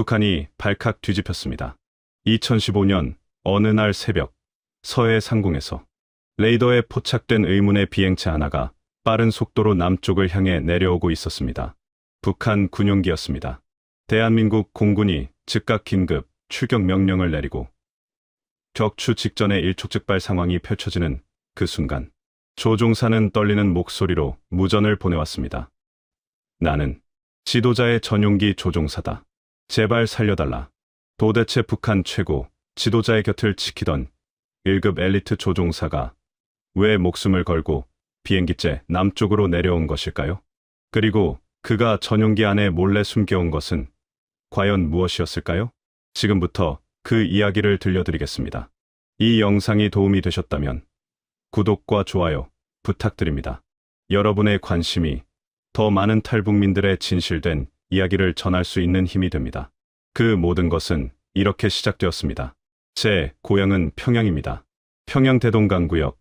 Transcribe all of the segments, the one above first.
북한이 발칵 뒤집혔습니다. 2015년 어느 날 새벽, 서해 상공에서 레이더에 포착된 의문의 비행체 하나가 빠른 속도로 남쪽을 향해 내려오고 있었습니다. 북한 군용기였습니다. 대한민국 공군이 즉각 긴급 출격 명령을 내리고 격추 직전에 일촉즉발 상황이 펼쳐지는 그 순간, 조종사는 떨리는 목소리로 무전을 보내왔습니다. 나는 지도자의 전용기 조종사다. 제발 살려달라. 도대체 북한 최고 지도자의 곁을 지키던 1급 엘리트 조종사가 왜 목숨을 걸고 비행기째 남쪽으로 내려온 것일까요? 그리고 그가 전용기 안에 몰래 숨겨온 것은 과연 무엇이었을까요? 지금부터 그 이야기를 들려드리겠습니다. 이 영상이 도움이 되셨다면 구독과 좋아요 부탁드립니다. 여러분의 관심이 더 많은 탈북민들의 진실된 이야기를 전할 수 있는 힘이 됩니다. 그 모든 것은 이렇게 시작되었습니다. 제 고향은 평양입니다. 평양 대동강구역,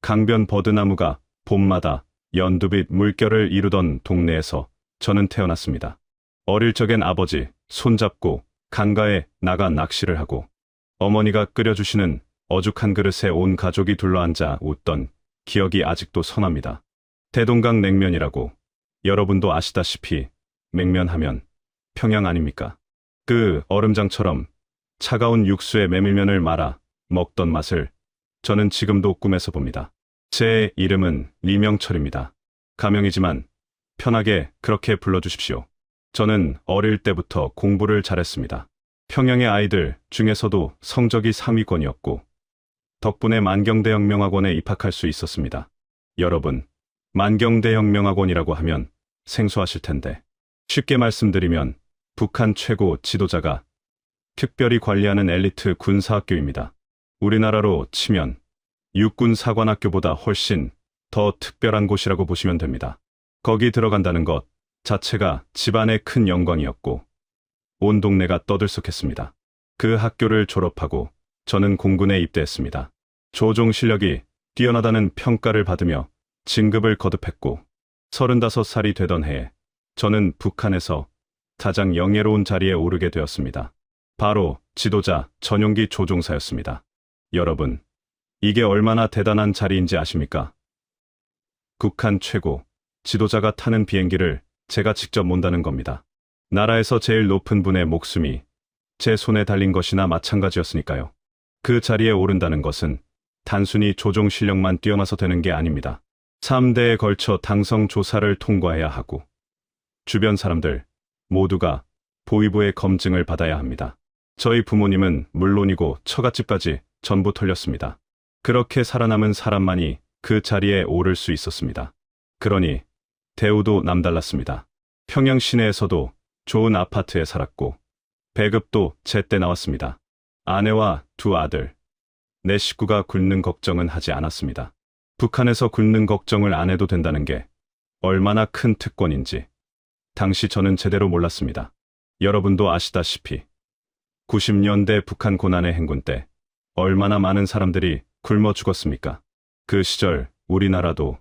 강변 버드나무가 봄마다 연두빛 물결을 이루던 동네에서 저는 태어났습니다. 어릴 적엔 아버지 손잡고 강가에 나가 낚시를 하고 어머니가 끓여주시는 어죽한 그릇에 온 가족이 둘러앉아 웃던 기억이 아직도 선합니다. 대동강 냉면이라고 여러분도 아시다시피 냉면하면 평양 아닙니까? 그 얼음장처럼 차가운 육수에 메밀면을 말아 먹던 맛을 저는 지금도 꿈에서 봅니다. 제 이름은 리명철입니다. 가명이지만 편하게 그렇게 불러주십시오. 저는 어릴 때부터 공부를 잘했습니다. 평양의 아이들 중에서도 성적이 상위권이었고 덕분에 만경대혁명학원에 입학할 수 있었습니다. 여러분, 만경대혁명학원이라고 하면 생소하실 텐데 쉽게 말씀드리면 북한 최고 지도자가 특별히 관리하는 엘리트 군사학교입니다. 우리나라로 치면 육군사관학교보다 훨씬 더 특별한 곳이라고 보시면 됩니다. 거기 들어간다는 것 자체가 집안의 큰 영광이었고 온 동네가 떠들썩했습니다. 그 학교를 졸업하고 저는 공군에 입대했습니다. 조종 실력이 뛰어나다는 평가를 받으며 진급을 거듭했고 35살이 되던 해에 저는 북한에서 가장 영예로운 자리에 오르게 되었습니다. 바로 지도자 전용기 조종사였습니다. 여러분, 이게 얼마나 대단한 자리인지 아십니까? 북한 최고 지도자가 타는 비행기를 제가 직접 몬다는 겁니다. 나라에서 제일 높은 분의 목숨이 제 손에 달린 것이나 마찬가지였으니까요. 그 자리에 오른다는 것은 단순히 조종 실력만 뛰어나서 되는 게 아닙니다. 3대에 걸쳐 당성 조사를 통과해야 하고 주변 사람들 모두가 보위부의 검증을 받아야 합니다. 저희 부모님은 물론이고 처갓집까지 전부 털렸습니다. 그렇게 살아남은 사람만이 그 자리에 오를 수 있었습니다. 그러니 대우도 남달랐습니다. 평양 시내에서도 좋은 아파트에 살았고 배급도 제때 나왔습니다. 아내와 두 아들, 내 식구가 굶는 걱정은 하지 않았습니다. 북한에서 굶는 걱정을 안 해도 된다는 게 얼마나 큰 특권인지 당시 저는 제대로 몰랐습니다. 여러분도 아시다시피 90년대 북한 고난의 행군 때 얼마나 많은 사람들이 굶어 죽었습니까? 그 시절 우리나라도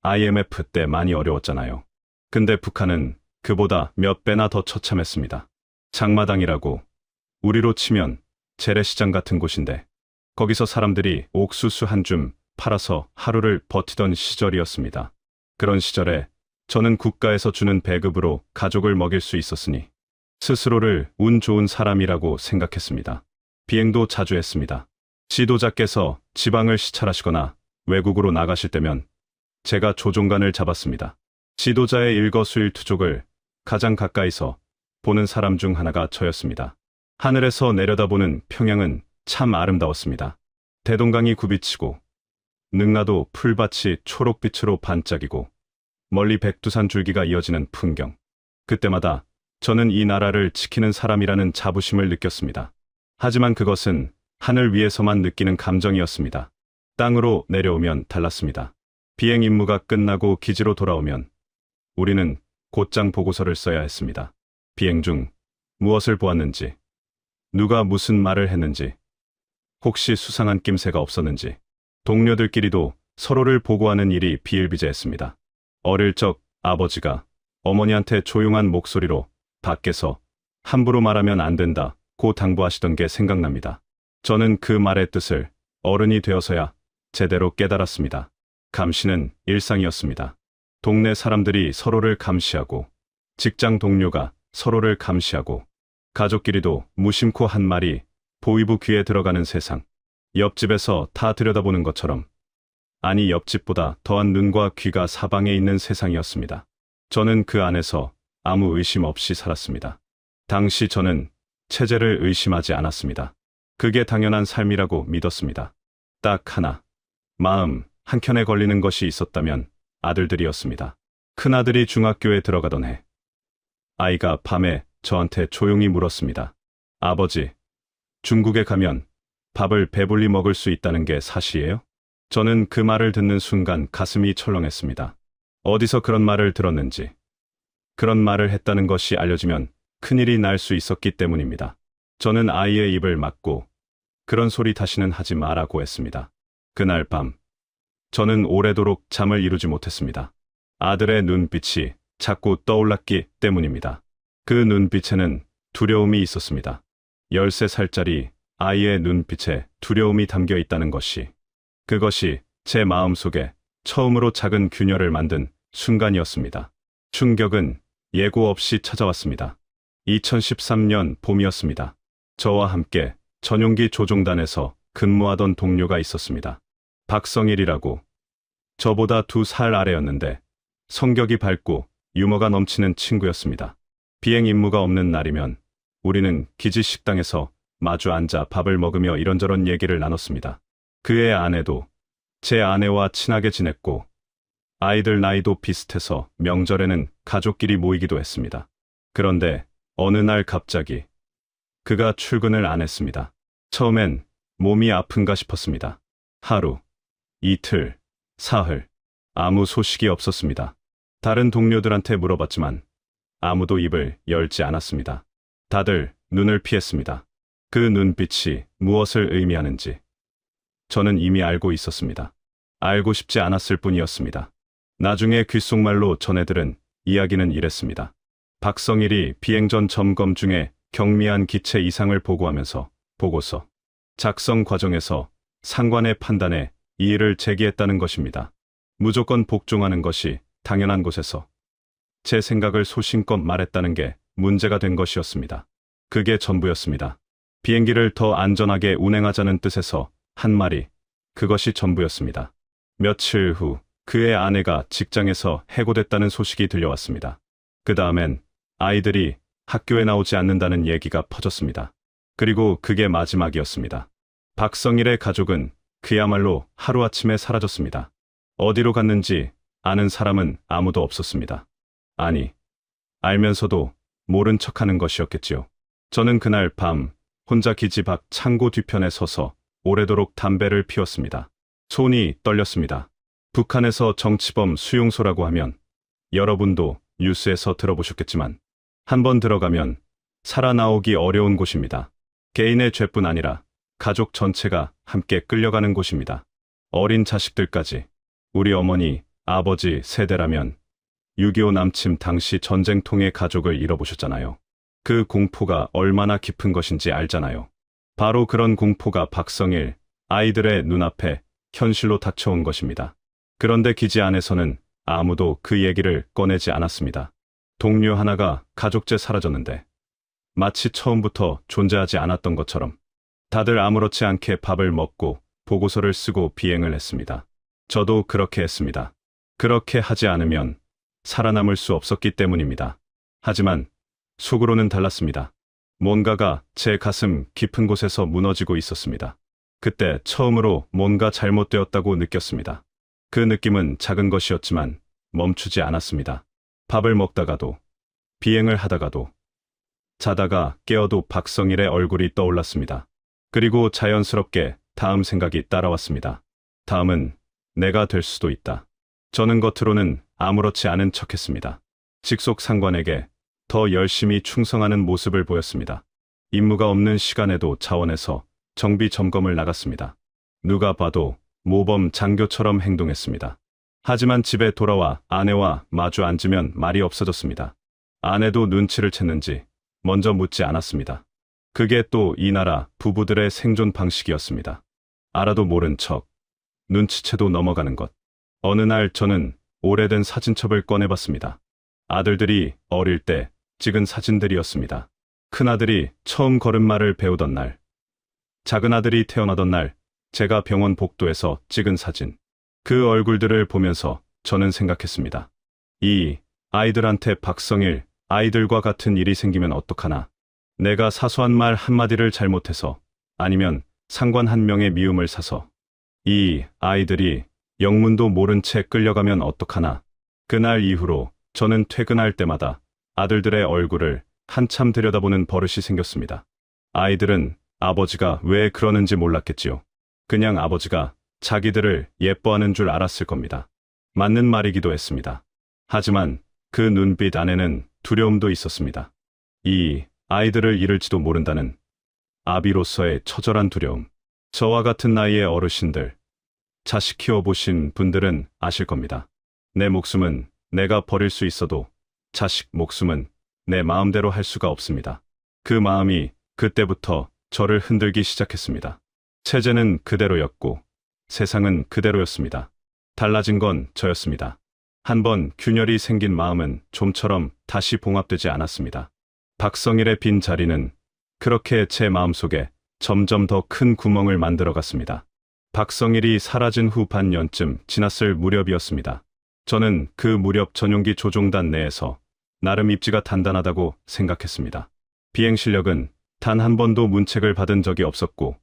IMF 때 많이 어려웠잖아요. 근데 북한은 그보다 몇 배나 더 처참했습니다. 장마당이라고 우리로 치면 재래시장 같은 곳인데 거기서 사람들이 옥수수 한 줌 팔아서 하루를 버티던 시절이었습니다. 그런 시절에 저는 국가에서 주는 배급으로 가족을 먹일 수 있었으니 스스로를 운 좋은 사람이라고 생각했습니다. 비행도 자주 했습니다. 지도자께서 지방을 시찰하시거나 외국으로 나가실 때면 제가 조종관을 잡았습니다. 지도자의 일거수일투족을 가장 가까이서 보는 사람 중 하나가 저였습니다. 하늘에서 내려다보는 평양은 참 아름다웠습니다. 대동강이 굽이치고 능라도 풀밭이 초록빛으로 반짝이고 멀리 백두산 줄기가 이어지는 풍경. 그때마다 저는 이 나라를 지키는 사람이라는 자부심을 느꼈습니다. 하지만 그것은 하늘 위에서만 느끼는 감정이었습니다. 땅으로 내려오면 달랐습니다. 비행 임무가 끝나고 기지로 돌아오면 우리는 곧장 보고서를 써야 했습니다. 비행 중 무엇을 보았는지, 누가 무슨 말을 했는지, 혹시 수상한 낌새가 없었는지, 동료들끼리도 서로를 보고하는 일이 비일비재했습니다. 어릴 적 아버지가 어머니한테 조용한 목소리로 밖에서 함부로 말하면 안 된다 고 당부하시던 게 생각납니다. 저는 그 말의 뜻을 어른이 되어서야 제대로 깨달았습니다. 감시는 일상이었습니다. 동네 사람들이 서로를 감시하고, 직장 동료가 서로를 감시하고, 가족끼리도 무심코 한 말이 보위부 귀에 들어가는 세상. 옆집에서 다 들여다보는 것처럼, 아니 옆집보다 더한 눈과 귀가 사방에 있는 세상이었습니다. 저는 그 안에서 아무 의심 없이 살았습니다. 당시 저는 체제를 의심하지 않았습니다. 그게 당연한 삶이라고 믿었습니다. 딱 하나, 마음 한켠에 걸리는 것이 있었다면 아들들이었습니다. 큰아들이 중학교에 들어가던 해, 아이가 밤에 저한테 조용히 물었습니다. 아버지, 중국에 가면 밥을 배불리 먹을 수 있다는 게 사실이에요? 저는 그 말을 듣는 순간 가슴이 철렁했습니다. 어디서 그런 말을 들었는지, 그런 말을 했다는 것이 알려지면 큰일이 날 수 있었기 때문입니다. 저는 아이의 입을 막고 그런 소리 다시는 하지 마라고 했습니다. 그날 밤, 저는 오래도록 잠을 이루지 못했습니다. 아들의 눈빛이 자꾸 떠올랐기 때문입니다. 그 눈빛에는 두려움이 있었습니다. 13살짜리 아이의 눈빛에 두려움이 담겨 있다는 것이, 그것이 제 마음속에 처음으로 작은 균열을 만든 순간이었습니다. 충격은 예고 없이 찾아왔습니다. 2013년 봄이었습니다. 저와 함께 전용기 조종단에서 근무하던 동료가 있었습니다. 박성일이라고. 저보다 2살 아래였는데 성격이 밝고 유머가 넘치는 친구였습니다. 비행 임무가 없는 날이면 우리는 기지 식당에서 마주 앉아 밥을 먹으며 이런저런 얘기를 나눴습니다. 그의 아내도 제 아내와 친하게 지냈고, 아이들 나이도 비슷해서 명절에는 가족끼리 모이기도 했습니다. 그런데 어느 날 갑자기 그가 출근을 안 했습니다. 처음엔 몸이 아픈가 싶었습니다. 하루, 이틀, 사흘, 아무 소식이 없었습니다. 다른 동료들한테 물어봤지만 아무도 입을 열지 않았습니다. 다들 눈을 피했습니다. 그 눈빛이 무엇을 의미하는지 저는 이미 알고 있었습니다. 알고 싶지 않았을 뿐이었습니다. 나중에 귓속말로 전해 들은 이야기는 이랬습니다. 박성일이 비행 전 점검 중에 경미한 기체 이상을 보고하면서 보고서 작성 과정에서 상관의 판단에 이의를 제기했다는 것입니다. 무조건 복종하는 것이 당연한 곳에서 제 생각을 소신껏 말했다는 게 문제가 된 것이었습니다. 그게 전부였습니다. 비행기를 더 안전하게 운행하자는 뜻에서 한 말이, 그것이 전부였습니다. 며칠 후 그의 아내가 직장에서 해고됐다는 소식이 들려왔습니다. 그 다음엔 아이들이 학교에 나오지 않는다는 얘기가 퍼졌습니다. 그리고 그게 마지막이었습니다. 박성일의 가족은 그야말로 하루아침에 사라졌습니다. 어디로 갔는지 아는 사람은 아무도 없었습니다. 아니, 알면서도 모른 척하는 것이었겠지요. 저는 그날 밤 혼자 기지 밖 창고 뒤편에 서서 오래도록 담배를 피웠습니다. 손이 떨렸습니다. 북한에서 정치범 수용소라고 하면 여러분도 뉴스에서 들어보셨겠지만 한번 들어가면 살아나오기 어려운 곳입니다. 개인의 죄뿐 아니라 가족 전체가 함께 끌려가는 곳입니다. 어린 자식들까지. 우리 어머니, 아버지 세대라면 6.25 남침 당시 전쟁통의 가족을 잃어보셨잖아요. 그 공포가 얼마나 깊은 것인지 알잖아요. 바로 그런 공포가 박성일 아이들의 눈앞에 현실로 닥쳐온 것입니다. 그런데 기지 안에서는 아무도 그 얘기를 꺼내지 않았습니다. 동료 하나가 가족째 사라졌는데 마치 처음부터 존재하지 않았던 것처럼 다들 아무렇지 않게 밥을 먹고 보고서를 쓰고 비행을 했습니다. 저도 그렇게 했습니다. 그렇게 하지 않으면 살아남을 수 없었기 때문입니다. 하지만 속으로는 달랐습니다. 뭔가가 제 가슴 깊은 곳에서 무너지고 있었습니다. 그때 처음으로 뭔가 잘못되었다고 느꼈습니다. 그 느낌은 작은 것이었지만 멈추지 않았습니다. 밥을 먹다가도, 비행을 하다가도, 자다가 깨어도 박성일의 얼굴이 떠올랐습니다. 그리고 자연스럽게 다음 생각이 따라왔습니다. 다음은 내가 될 수도 있다. 저는 겉으로는 아무렇지 않은 척했습니다. 직속 상관에게 더 열심히 충성하는 모습을 보였습니다. 임무가 없는 시간에도 자원에서 정비 점검을 나갔습니다. 누가 봐도 모범 장교처럼 행동했습니다. 하지만 집에 돌아와 아내와 마주 앉으면 말이 없어졌습니다. 아내도 눈치를 챘는지 먼저 묻지 않았습니다. 그게 또 이 나라 부부들의 생존 방식이었습니다. 알아도 모른 척, 눈치채도 넘어가는 것. 어느 날 저는 오래된 사진첩을 꺼내봤습니다. 아들들이 어릴 때 찍은 사진들이었습니다. 큰아들이 처음 걸음마를 배우던 날, 작은 아들이 태어나던 날, 제가 병원 복도에서 찍은 사진. 그 얼굴들을 보면서 저는 생각했습니다. 이 아이들한테 박성일 아이들과 같은 일이 생기면 어떡하나. 내가 사소한 말 한마디를 잘못해서, 아니면 상관 한 명의 미움을 사서 이 아이들이 영문도 모른 채 끌려가면 어떡하나. 그날 이후로 저는 퇴근할 때마다 아들들의 얼굴을 한참 들여다보는 버릇이 생겼습니다. 아이들은 아버지가 왜 그러는지 몰랐겠지요. 그냥 아버지가 자기들을 예뻐하는 줄 알았을 겁니다. 맞는 말이기도 했습니다. 하지만 그 눈빛 안에는 두려움도 있었습니다. 이 아이들을 잃을지도 모른다는 아비로서의 처절한 두려움. 저와 같은 나이의 어르신들, 자식 키워보신 분들은 아실 겁니다. 내 목숨은 내가 버릴 수 있어도 자식 목숨은 내 마음대로 할 수가 없습니다. 그 마음이 그때부터 저를 흔들기 시작했습니다. 체제는 그대로였고 세상은 그대로였습니다. 달라진 건 저였습니다. 한번 균열이 생긴 마음은 좀처럼 다시 봉합되지 않았습니다. 박성일의 빈 자리는 그렇게 제 마음속에 점점 더 큰 구멍을 만들어갔습니다. 박성일이 사라진 후 반년쯤 지났을 무렵이었습니다. 저는 그 무렵 전용기 조종단 내에서 나름 입지가 단단하다고 생각했습니다. 비행 실력은 단 한 번도 문책을 받은 적이 없었고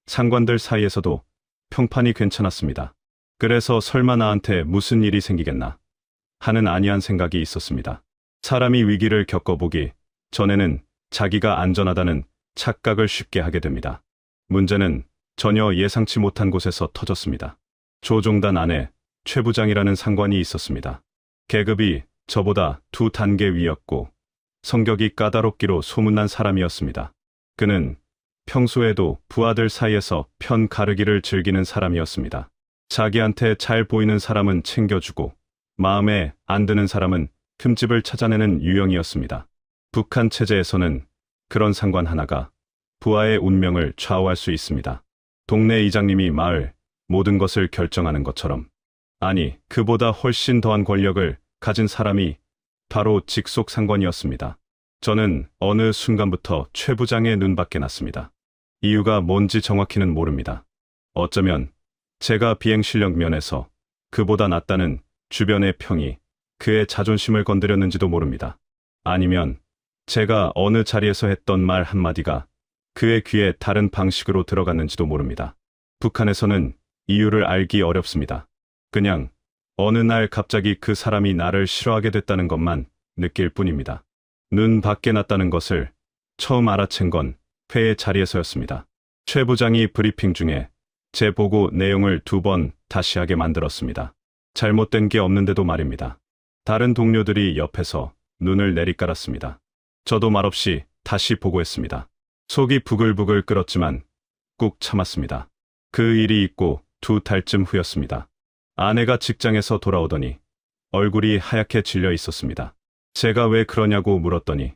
상관들 사이에서도 평판이 괜찮았습니다. 그래서 설마 나한테 무슨 일이 생기겠나 하는 안이한 생각이 있었습니다. 사람이 위기를 겪어보기 전에는 자기가 안전하다는 착각을 쉽게 하게 됩니다. 문제는 전혀 예상치 못한 곳에서 터졌습니다. 조종단 안에 최 부장이라는 상관이 있었습니다. 계급이 저보다 2단계 위였고 성격이 까다롭기로 소문난 사람이었습니다. 그는 평소에도 부하들 사이에서 편 가르기를 즐기는 사람이었습니다. 자기한테 잘 보이는 사람은 챙겨주고 마음에 안 드는 사람은 흠집을 찾아내는 유형이었습니다. 북한 체제에서는 그런 상관 하나가 부하의 운명을 좌우할 수 있습니다. 동네 이장님이 마을 모든 것을 결정하는 것처럼, 아니 그보다 훨씬 더한 권력을 가진 사람이 바로 직속 상관이었습니다. 저는 어느 순간부터 최 부장의 눈밖에 났습니다. 이유가 뭔지 정확히는 모릅니다. 어쩌면 제가 비행 실력 면에서 그보다 낫다는 주변의 평이 그의 자존심을 건드렸는지도 모릅니다. 아니면 제가 어느 자리에서 했던 말 한마디가 그의 귀에 다른 방식으로 들어갔는지도 모릅니다. 북한에서는 이유를 알기 어렵습니다. 그냥 어느 날 갑자기 그 사람이 나를 싫어하게 됐다는 것만 느낄 뿐입니다. 눈 밖에 났다는 것을 처음 알아챈 건 회의 자리에서였습니다. 최 부장이 브리핑 중에 제 보고 내용을 2번 다시 하게 만들었습니다. 잘못된 게 없는데도 말입니다. 다른 동료들이 옆에서 눈을 내리깔았습니다. 저도 말없이 다시 보고했습니다. 속이 부글부글 끓었지만 꾹 참았습니다. 그 일이 있고 2달쯤 후였습니다. 아내가 직장에서 돌아오더니 얼굴이 하얗게 질려 있었습니다. 제가 왜 그러냐고 물었더니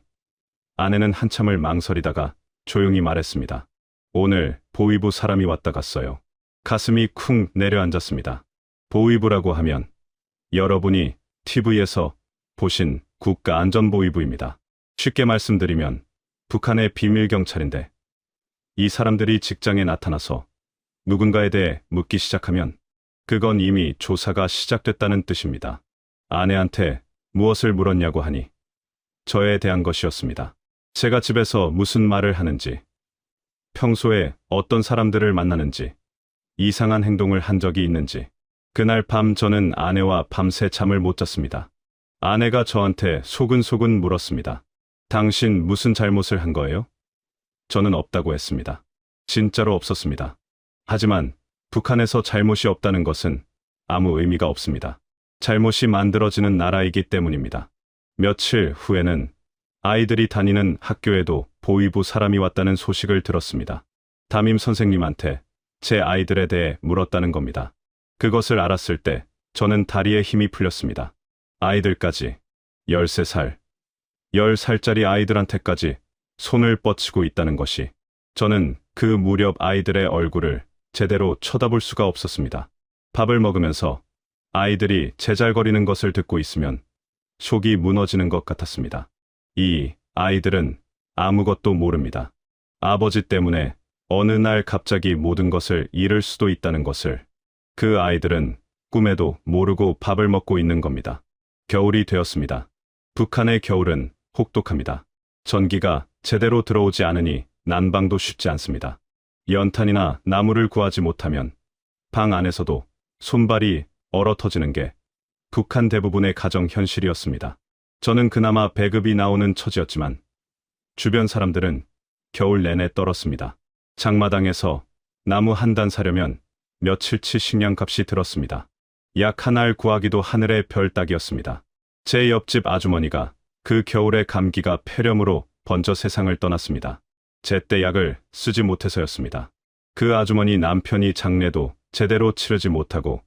아내는 한참을 망설이다가 조용히 말했습니다. 오늘 보위부 사람이 왔다 갔어요. 가슴이 쿵 내려앉았습니다. 보위부라고 하면 여러분이 TV에서 보신 국가안전보위부입니다. 쉽게 말씀드리면 북한의 비밀경찰인데 이 사람들이 직장에 나타나서 누군가에 대해 묻기 시작하면 그건 이미 조사가 시작됐다는 뜻입니다. 아내한테 무엇을 물었냐고 하니 저에 대한 것이었습니다. 제가 집에서 무슨 말을 하는지, 평소에 어떤 사람들을 만나는지, 이상한 행동을 한 적이 있는지. 그날 밤 저는 아내와 밤새 잠을 못 잤습니다. 아내가 저한테 소근소근 물었습니다. 당신 무슨 잘못을 한 거예요? 저는 없다고 했습니다. 진짜로 없었습니다. 하지만 북한에서 잘못이 없다는 것은 아무 의미가 없습니다. 잘못이 만들어지는 나라이기 때문입니다. 며칠 후에는 아이들이 다니는 학교에도 보위부 사람이 왔다는 소식을 들었습니다. 담임 선생님한테 제 아이들에 대해 물었다는 겁니다. 그것을 알았을 때 저는 다리에 힘이 풀렸습니다. 아이들까지 13살, 10살짜리 아이들한테까지 손을 뻗치고 있다는 것이 저는 그 무렵 아이들의 얼굴을 제대로 쳐다볼 수가 없었습니다. 밥을 먹으면서 아이들이 제잘거리는 것을 듣고 있으면 속이 무너지는 것 같았습니다. 이 아이들은 아무것도 모릅니다. 아버지 때문에 어느 날 갑자기 모든 것을 잃을 수도 있다는 것을 그 아이들은 꿈에도 모르고 밥을 먹고 있는 겁니다. 겨울이 되었습니다. 북한의 겨울은 혹독합니다. 전기가 제대로 들어오지 않으니 난방도 쉽지 않습니다. 연탄이나 나무를 구하지 못하면 방 안에서도 손발이 얼어 터지는 게 북한 대부분의 가정 현실이었습니다. 저는 그나마 배급이 나오는 처지였지만 주변 사람들은 겨울 내내 떨었습니다. 장마당에서 나무 한 단 사려면 며칠치 식량값이 들었습니다. 약 한 알 구하기도 하늘의 별 따기였습니다. 제 옆집 아주머니가 그 겨울에 감기가 폐렴으로 번져 세상을 떠났습니다. 제때 약을 쓰지 못해서였습니다. 그 아주머니 남편이 장례도 제대로 치르지 못하고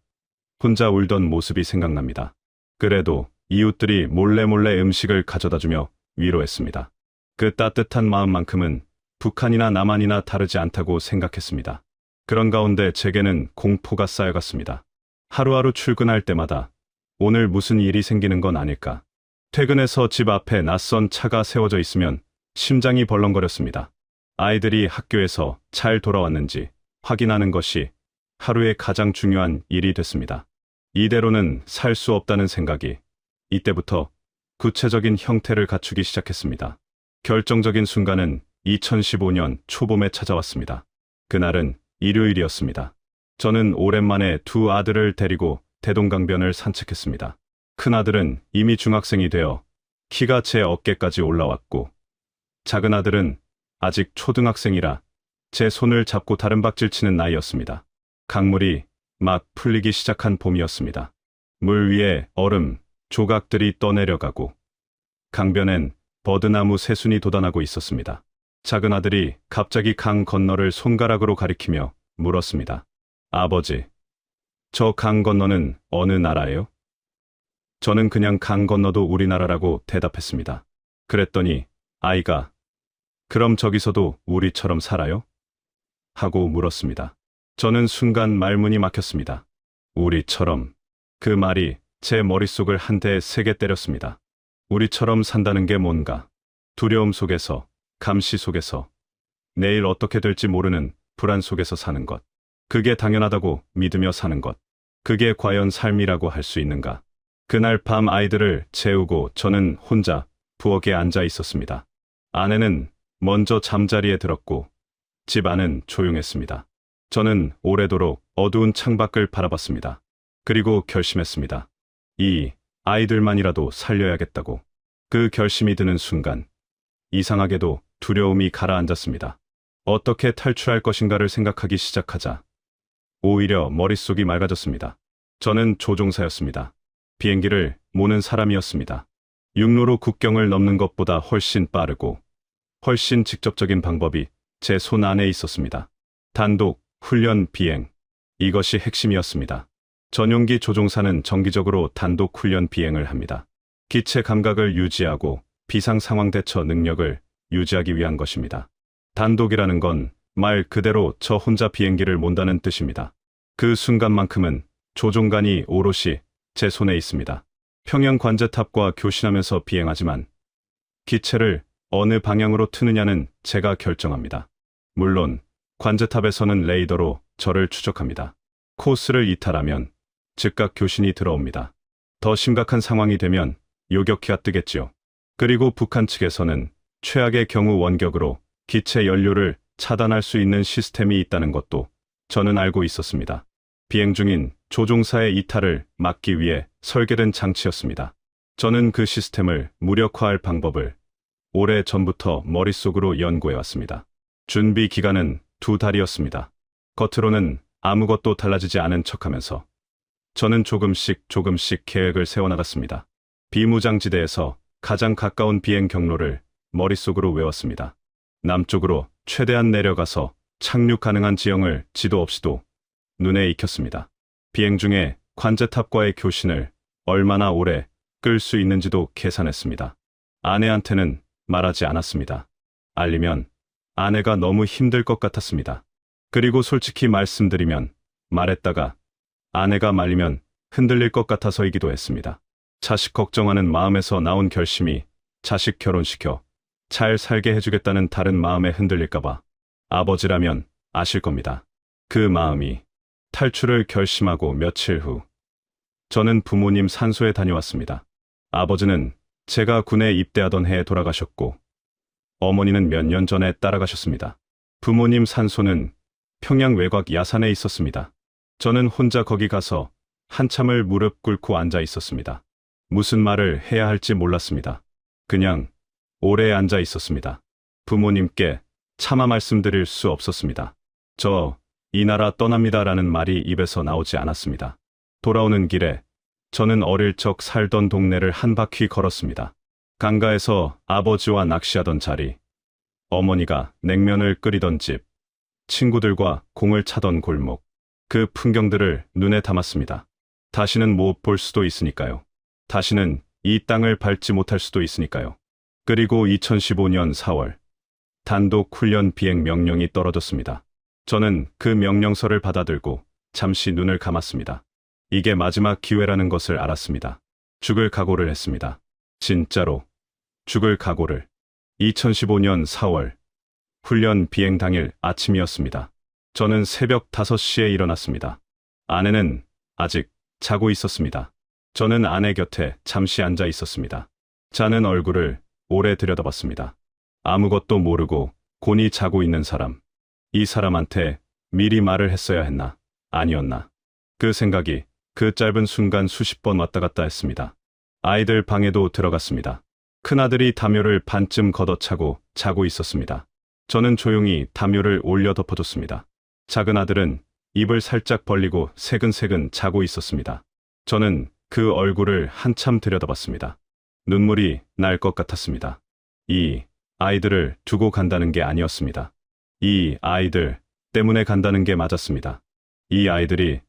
혼자 울던 모습이 생각납니다. 그래도 이웃들이 몰래 음식을 가져다주며 위로했습니다. 그 따뜻한 마음만큼은 북한이나 남한이나 다르지 않다고 생각했습니다. 그런 가운데 제게는 공포가 쌓여갔습니다. 하루하루 출근할 때마다 오늘 무슨 일이 생기는 건 아닐까. 퇴근해서 집 앞에 낯선 차가 세워져 있으면 심장이 벌렁거렸습니다. 아이들이 학교에서 잘 돌아왔는지 확인하는 것이 하루의 가장 중요한 일이 됐습니다. 이대로는 살 수 없다는 생각이 이때부터 구체적인 형태를 갖추기 시작했습니다. 결정적인 순간은 2015년 초봄에 찾아왔습니다. 그날은 일요일이었습니다. 저는 오랜만에 두 아들을 데리고 대동강변을 산책했습니다. 큰아들은 이미 중학생이 되어 키가 제 어깨까지 올라왔고 작은 아들은 아직 초등학생이라 제 손을 잡고 다른박질 치는 나이였습니다. 강물이 막 풀리기 시작한 봄이었습니다. 물 위에 얼음, 조각들이 떠내려가고 강변엔 버드나무 새순이 돋아나고 있었습니다. 작은 아들이 갑자기 강 건너를 손가락으로 가리키며 물었습니다. 아버지, 저 강 건너는 어느 나라예요? 저는 그냥 강 건너도 우리나라라고 대답했습니다. 그랬더니 아이가 그럼 저기서도 우리처럼 살아요? 하고 물었습니다. 저는 순간 말문이 막혔습니다. 우리처럼. 그 말이 제 머릿속을 한 대 세게 때렸습니다. 우리처럼 산다는 게 뭔가. 두려움 속에서, 감시 속에서, 내일 어떻게 될지 모르는 불안 속에서 사는 것. 그게 당연하다고 믿으며 사는 것. 그게 과연 삶이라고 할 수 있는가. 그날 밤 아이들을 재우고 저는 혼자 부엌에 앉아 있었습니다. 아내는 먼저 잠자리에 들었고 집 안은 조용했습니다. 저는 오래도록 어두운 창밖을 바라봤습니다. 그리고 결심했습니다. 이 아이들만이라도 살려야겠다고. 그 결심이 드는 순간 이상하게도 두려움이 가라앉았습니다. 어떻게 탈출할 것인가를 생각하기 시작하자 오히려 머릿속이 맑아졌습니다. 저는 조종사였습니다. 비행기를 모는 사람이었습니다. 육로로 국경을 넘는 것보다 훨씬 빠르고 훨씬 직접적인 방법이 제 손 안에 있었습니다. 단독, 훈련, 비행. 이것이 핵심이었습니다. 전용기 조종사는 정기적으로 단독 훈련 비행을 합니다. 기체 감각을 유지하고 비상 상황 대처 능력을 유지하기 위한 것입니다. 단독이라는 건 말 그대로 저 혼자 비행기를 몬다는 뜻입니다. 그 순간만큼은 조종관이 오롯이 제 손에 있습니다. 평형 관제탑과 교신하면서 비행하지만 기체를 어느 방향으로 트느냐는 제가 결정합니다. 물론 관제탑에서는 레이더로 저를 추적합니다. 코스를 이탈하면 즉각 교신이 들어옵니다. 더 심각한 상황이 되면 요격기가 뜨겠지요. 그리고 북한 측에서는 최악의 경우 원격으로 기체 연료를 차단할 수 있는 시스템이 있다는 것도 저는 알고 있었습니다. 비행 중인 조종사의 이탈을 막기 위해 설계된 장치였습니다. 저는 그 시스템을 무력화할 방법을 오래 전부터 머릿속으로 연구해왔습니다. 준비 기간은 2달이었습니다. 겉으로는 아무것도 달라지지 않은 척하면서 저는 조금씩 계획을 세워나갔습니다. 비무장지대에서 가장 가까운 비행 경로를 머릿속으로 외웠습니다. 남쪽으로 최대한 내려가서 착륙 가능한 지형을 지도 없이도 눈에 익혔습니다. 비행 중에 관제탑과의 교신을 얼마나 오래 끌 수 있는지도 계산했습니다. 아내한테는 말하지 않았습니다. 알리면 아내가 너무 힘들 것 같았습니다. 그리고 솔직히 말씀드리면 말했다가 아내가 말리면 흔들릴 것 같아서이기도 했습니다. 자식 걱정하는 마음에서 나온 결심이 자식 결혼시켜 잘 살게 해주겠다는 다른 마음에 흔들릴까봐. 아버지라면 아실 겁니다. 그 마음이. 탈출을 결심하고 며칠 후 저는 부모님 산소에 다녀왔습니다. 아버지는 제가 군에 입대하던 해에 돌아가셨고 어머니는 몇 년 전에 따라가셨습니다. 부모님 산소는 평양 외곽 야산에 있었습니다. 저는 혼자 거기 가서 한참을 무릎 꿇고 앉아 있었습니다. 무슨 말을 해야 할지 몰랐습니다. 그냥 오래 앉아 있었습니다. 부모님께 차마 말씀드릴 수 없었습니다. 저 이 나라 떠납니다라는 말이 입에서 나오지 않았습니다. 돌아오는 길에 저는 어릴 적 살던 동네를 한 바퀴 걸었습니다. 강가에서 아버지와 낚시하던 자리, 어머니가 냉면을 끓이던 집, 친구들과 공을 차던 골목, 그 풍경들을 눈에 담았습니다. 다시는 못 볼 수도 있으니까요. 다시는 이 땅을 밟지 못할 수도 있으니까요. 그리고 2015년 4월, 단독 훈련 비행 명령이 떨어졌습니다. 저는 그 명령서를 받아들고 잠시 눈을 감았습니다. 이게 마지막 기회라는 것을 알았습니다. 죽을 각오를 했습니다. 진짜로 죽을 각오를. 2015년 4월 훈련 비행 당일 아침이었습니다. 저는 새벽 5시에 일어났습니다. 아내는 아직 자고 있었습니다. 저는 아내 곁에 잠시 앉아 있었습니다. 자는 얼굴을 오래 들여다봤습니다. 아무것도 모르고 곤히 자고 있는 사람. 이 사람한테 미리 말을 했어야 했나? 아니었나? 그 생각이 그 짧은 순간 수십 번 왔다 갔다 했습니다. 아이들 방에도 들어갔습니다. 큰아들이 담요를 반쯤 걷어차고 자고 있었습니다. 저는 조용히 담요를 올려 덮어줬습니다. 작은 아들은 입을 살짝 벌리고 새근새근 자고 있었습니다. 저는 그 얼굴을 한참 들여다봤습니다. 눈물이 날 것 같았습니다. 이 아이들을 두고 간다는 게 아니었습니다. 이 아이들 때문에 간다는 게 맞았습니다. 이 아이들이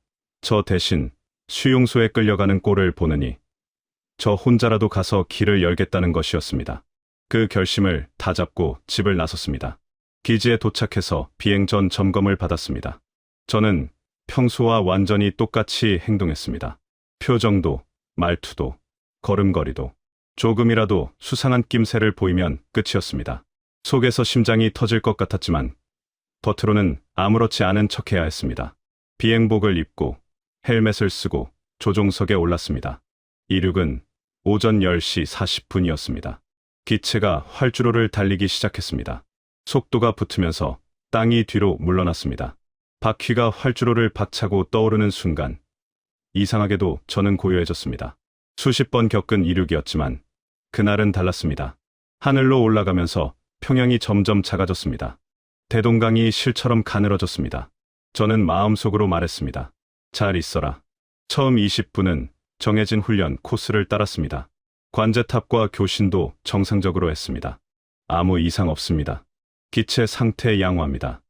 저 대신 수용소에 끌려가는 꼴을 보느니 저 혼자라도 가서 길을 열겠다는 것이었습니다. 그 결심을 다잡고 집을 나섰습니다. 기지에 도착해서 비행 전 점검을 받았습니다. 저는 평소와 완전히 똑같이 행동했습니다. 표정도, 말투도, 걸음걸이도 조금이라도 수상한 낌새를 보이면 끝이었습니다. 속에서 심장이 터질 것 같았지만 겉으로는 아무렇지 않은 척해야 했습니다. 비행복을 입고 헬멧을 쓰고 조종석에 올랐습니다. 이륙은 오전 10시 40분이었습니다. 기체가 활주로를 달리기 시작했습니다. 속도가 붙으면서 땅이 뒤로 물러났습니다. 바퀴가 활주로를 박차고 떠오르는 순간 이상하게도 저는 고요해졌습니다. 수십 번 겪은 이륙이었지만 그날은 달랐습니다. 하늘로 올라가면서 평양이 점점 작아졌습니다. 대동강이 실처럼 가늘어졌습니다. 저는 마음속으로 말했습니다. 잘 있어라. 처음 20분은 정해진 훈련 코스를 따랐습니다. 관제탑과 교신도 정상적으로 했습니다. 아무 이상 없습니다. 기체 상태 양호합니다.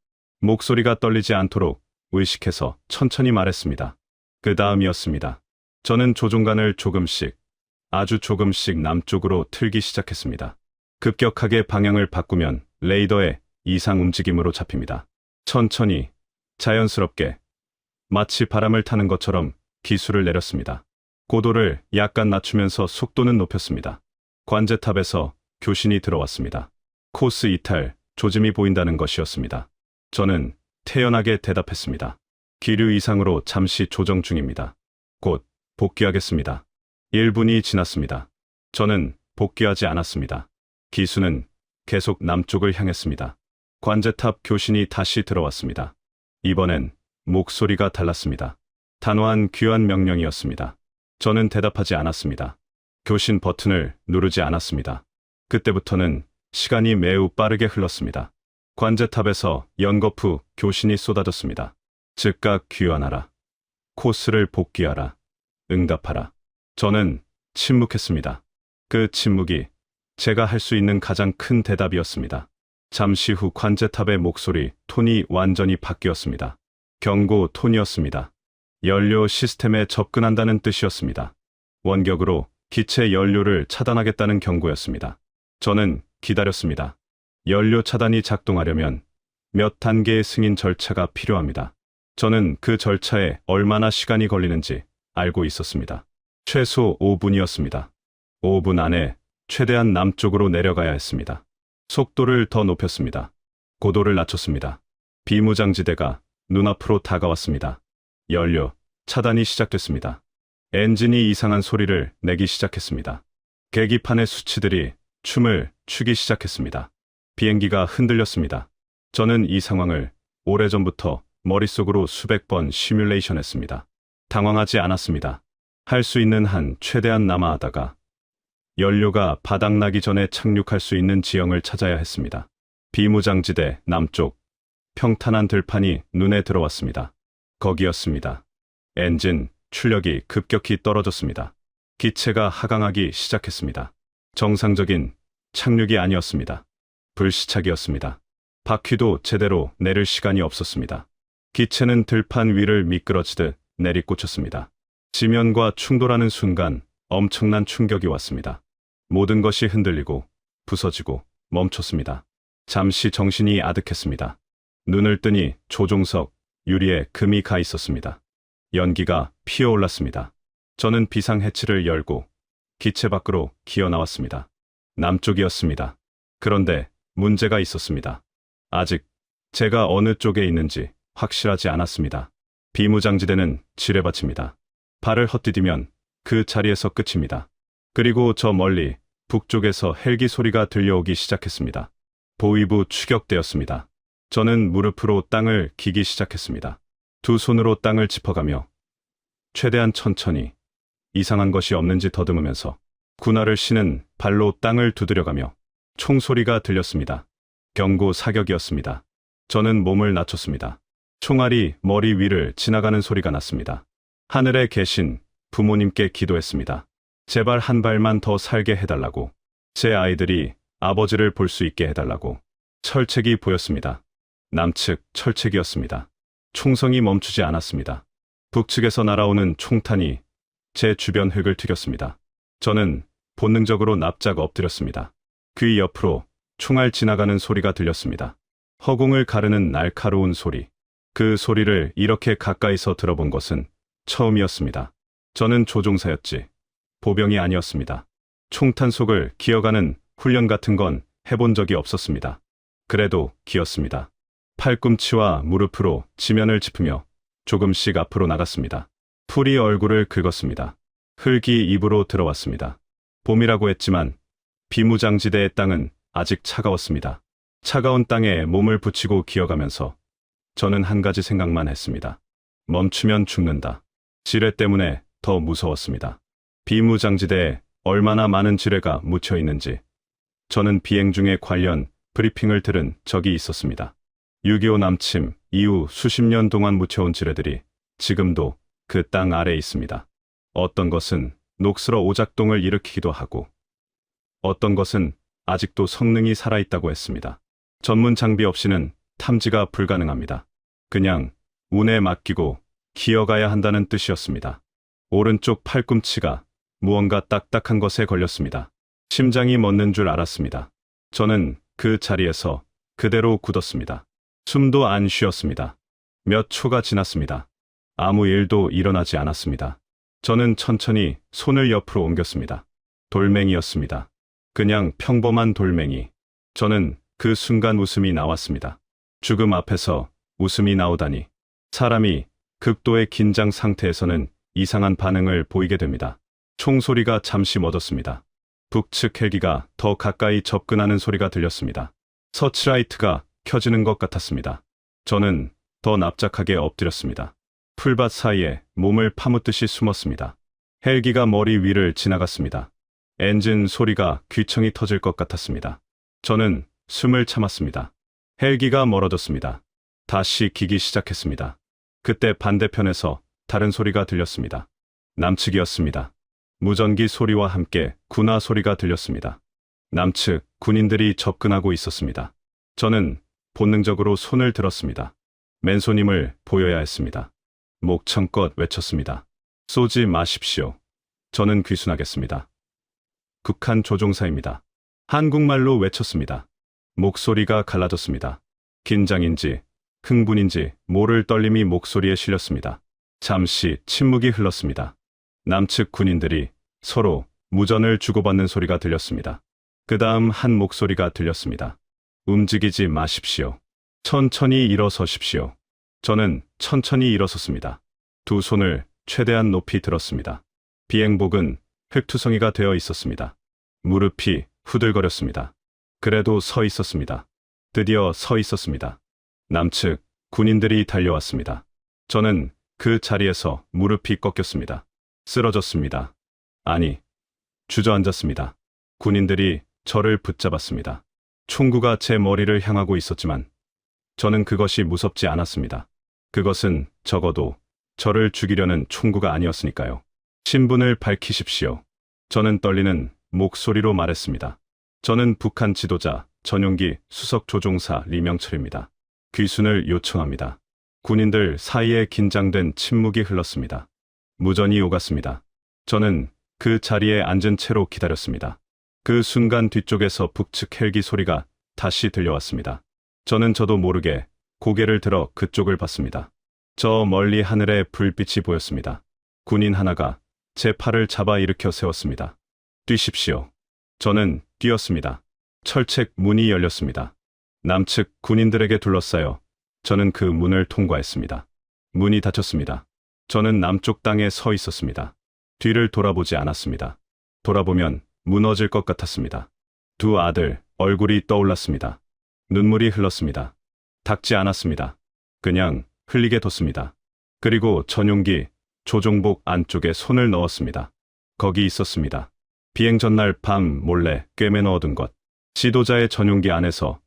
목소리가 떨리지 않도록 의식해서 천천히 말했습니다. 그 다음이었습니다. 저는 조종관을 조금씩, 아주 조금씩 남쪽으로 틀기 시작했습니다. 급격하게 방향을 바꾸면 레이더에 이상 움직임으로 잡힙니다. 천천히, 자연스럽게, 마치 바람을 타는 것처럼 기술을 내렸습니다. 고도를 약간 낮추면서 속도는 높였습니다. 관제탑에서 교신이 들어왔습니다. 코스 이탈, 조짐이 보인다는 것이었습니다. 저는 태연하게 대답했습니다. 기류 이상으로 잠시 조정 중입니다. 곧 복귀하겠습니다. 1분이 지났습니다. 저는 복귀하지 않았습니다. 기수는 계속 남쪽을 향했습니다. 관제탑 교신이 다시 들어왔습니다. 이번엔 목소리가 달랐습니다. 단호한 귀한 명령이었습니다. 저는 대답하지 않았습니다. 교신 버튼을 누르지 않았습니다. 그때부터는 시간이 매우 빠르게 흘렀습니다. 관제탑에서 연거푸 교신이 쏟아졌습니다. 즉각 귀환하라. 코스를 복귀하라. 응답하라. 저는 침묵했습니다. 그 침묵이 제가 할 수 있는 가장 큰 대답이었습니다. 잠시 후 관제탑의 목소리 톤이 완전히 바뀌었습니다. 경고 톤이었습니다. 연료 시스템에 접근한다는 뜻이었습니다. 원격으로 기체 연료를 차단하겠다는 경고였습니다. 저는 기다렸습니다. 연료 차단이 작동하려면 몇 단계의 승인 절차가 필요합니다. 저는 그 절차에 얼마나 시간이 걸리는지 알고 있었습니다. 최소 5분이었습니다. 5분 안에 최대한 남쪽으로 내려가야 했습니다. 속도를 더 높였습니다. 고도를 낮췄습니다. 비무장지대가 눈앞으로 다가왔습니다. 연료 차단이 시작됐습니다. 엔진이 이상한 소리를 내기 시작했습니다. 계기판의 수치들이 춤을 추기 시작했습니다. 비행기가 흔들렸습니다. 저는 이 상황을 오래전부터 머릿속으로 수백 번 시뮬레이션했습니다. 당황하지 않았습니다. 할 수 있는 한 최대한 남아하다가 연료가 바닥나기 전에 착륙할 수 있는 지형을 찾아야 했습니다. 비무장지대 남쪽 평탄한 들판이 눈에 들어왔습니다. 거기였습니다. 엔진 출력이 급격히 떨어졌습니다. 기체가 하강하기 시작했습니다. 정상적인 착륙이 아니었습니다. 불시착이었습니다. 바퀴도 제대로 내릴 시간이 없었습니다. 기체는 들판 위를 미끄러지듯 내리꽂혔습니다. 지면과 충돌하는 순간 엄청난 충격이 왔습니다. 모든 것이 흔들리고 부서지고 멈췄습니다. 잠시 정신이 아득했습니다. 눈을 뜨니 조종석 유리에 금이 가 있었습니다. 연기가 피어올랐습니다. 저는 비상 해치를 열고 기체 밖으로 기어 나왔습니다. 남쪽이었습니다. 그런데 문제가 있었습니다. 아직 제가 어느 쪽에 있는지 확실하지 않았습니다. 비무장지대는 지뢰밭입니다. 발을 헛디디면 그 자리에서 끝입니다. 그리고 저 멀리 북쪽에서 헬기 소리가 들려오기 시작했습니다. 보위부 추격대였습니다. 저는 무릎으로 땅을 기기 시작했습니다. 두 손으로 땅을 짚어가며 최대한 천천히 이상한 것이 없는지 더듬으면서 군화를 신은 발로 땅을 두드려가며 총소리가 들렸습니다. 경고 사격이었습니다. 저는 몸을 낮췄습니다. 총알이 머리 위를 지나가는 소리가 났습니다. 하늘에 계신 부모님께 기도했습니다. 제발 한 발만 더 살게 해달라고. 제 아이들이 아버지를 볼 수 있게 해달라고. 철책이 보였습니다. 남측 철책이었습니다. 총성이 멈추지 않았습니다. 북측에서 날아오는 총탄이 제 주변 흙을 튀겼습니다. 저는 본능적으로 납작 엎드렸습니다. 귀 옆으로 총알 지나가는 소리가 들렸습니다. 허공을 가르는 날카로운 소리. 그 소리를 이렇게 가까이서 들어본 것은 처음이었습니다. 저는 조종사였지 보병이 아니었습니다. 총탄 속을 기어가는 훈련 같은 건 해본 적이 없었습니다. 그래도 기었습니다. 팔꿈치와 무릎으로 지면을 짚으며 조금씩 앞으로 나갔습니다. 풀이 얼굴을 긁었습니다. 흙이 입으로 들어왔습니다. 봄이라고 했지만 비무장지대의 땅은 아직 차가웠습니다. 차가운 땅에 몸을 붙이고 기어가면서 저는 한 가지 생각만 했습니다. 멈추면 죽는다. 지뢰 때문에 더 무서웠습니다. 비무장지대에 얼마나 많은 지뢰가 묻혀 있는지 저는 비행 중에 관련 브리핑을 들은 적이 있었습니다. 6.25 남침 이후 수십 년 동안 묻혀온 지뢰들이 지금도 그 땅 아래에 있습니다. 어떤 것은 녹슬어 오작동을 일으키기도 하고 어떤 것은 아직도 성능이 살아있다고 했습니다. 전문 장비 없이는 탐지가 불가능합니다. 그냥 운에 맡기고 기어가야 한다는 뜻이었습니다. 오른쪽 팔꿈치가 무언가 딱딱한 것에 걸렸습니다. 심장이 멎는 줄 알았습니다. 저는 그 자리에서 그대로 굳었습니다. 숨도 안 쉬었습니다. 몇 초가 지났습니다. 아무 일도 일어나지 않았습니다. 저는 천천히 손을 옆으로 옮겼습니다. 돌멩이였습니다. 그냥 평범한 돌멩이. 저는 그 순간 웃음이 나왔습니다. 죽음 앞에서 웃음이 나오다니. 사람이 극도의 긴장 상태에서는 이상한 반응을 보이게 됩니다. 총소리가 잠시 멎었습니다. 북측 헬기가 더 가까이 접근하는 소리가 들렸습니다. 서치라이트가 켜지는 것 같았습니다. 저는 더 납작하게 엎드렸습니다. 풀밭 사이에 몸을 파묻듯이 숨었습니다. 헬기가 머리 위를 지나갔습니다. 엔진 소리가 귀청이 터질 것 같았습니다. 저는 숨을 참았습니다. 헬기가 멀어졌습니다. 다시 기기 시작했습니다. 그때 반대편에서 다른 소리가 들렸습니다. 남측이었습니다. 무전기 소리와 함께 군화 소리가 들렸습니다. 남측 군인들이 접근하고 있었습니다. 저는 본능적으로 손을 들었습니다. 맨손임을 보여야 했습니다. 목청껏 외쳤습니다. 쏘지 마십시오. 저는 귀순하겠습니다. 국한 조종사입니다. 한국말로 외쳤습니다. 목소리가 갈라졌습니다. 긴장인지 흥분인지 모를 떨림이 목소리에 실렸습니다. 잠시 침묵이 흘렀습니다. 남측 군인들이 서로 무전을 주고받는 소리가 들렸습니다. 그 다음 한 목소리가 들렸습니다. 움직이지 마십시오. 천천히 일어서십시오. 저는 천천히 일어섰습니다. 두 손을 최대한 높이 들었습니다. 비행복은 흙투성이가 되어 있었습니다. 무릎이 후들거렸습니다. 그래도 서 있었습니다. 드디어 서 있었습니다. 남측 군인들이 달려왔습니다. 저는 그 자리에서 무릎이 꺾였습니다. 쓰러졌습니다. 아니, 주저앉았습니다. 군인들이 저를 붙잡았습니다. 총구가 제 머리를 향하고 있었지만 저는 그것이 무섭지 않았습니다. 그것은 적어도 저를 죽이려는 총구가 아니었으니까요. 신분을 밝히십시오. 저는 떨리는 목소리로 말했습니다. 저는 북한 지도자 전용기 수석 조종사 리명철입니다. 귀순을 요청합니다. 군인들 사이에 긴장된 침묵이 흘렀습니다. 무전이 오갔습니다. 저는 그 자리에 앉은 채로 기다렸습니다. 그 순간 뒤쪽에서 북측 헬기 소리가 다시 들려왔습니다. 저도 모르게 고개를 들어 그쪽을 봤습니다. 저 멀리 하늘에 불빛이 보였습니다. 군인 하나가 제 팔을 잡아 일으켜 세웠습니다. 뛰십시오. 저는 뛰었습니다. 철책 문이 열렸습니다. 남측 군인들에게 둘러싸여 저는 그 문을 통과했습니다. 문이 닫혔습니다. 저는 남쪽 땅에 서 있었습니다. 뒤를 돌아보지 않았습니다. 돌아보면 무너질 것 같았습니다. 두 아들 얼굴이 떠올랐습니다. 눈물이 흘렀습니다. 닦지 않았습니다. 그냥 흘리게 뒀습니다. 그리고 전용기 조종복 안쪽에 손을 넣었습니다. 거기 있었습니다. 비행 전날 밤 몰래 꿰매 넣어둔 것. 지도자의 전용기 안에서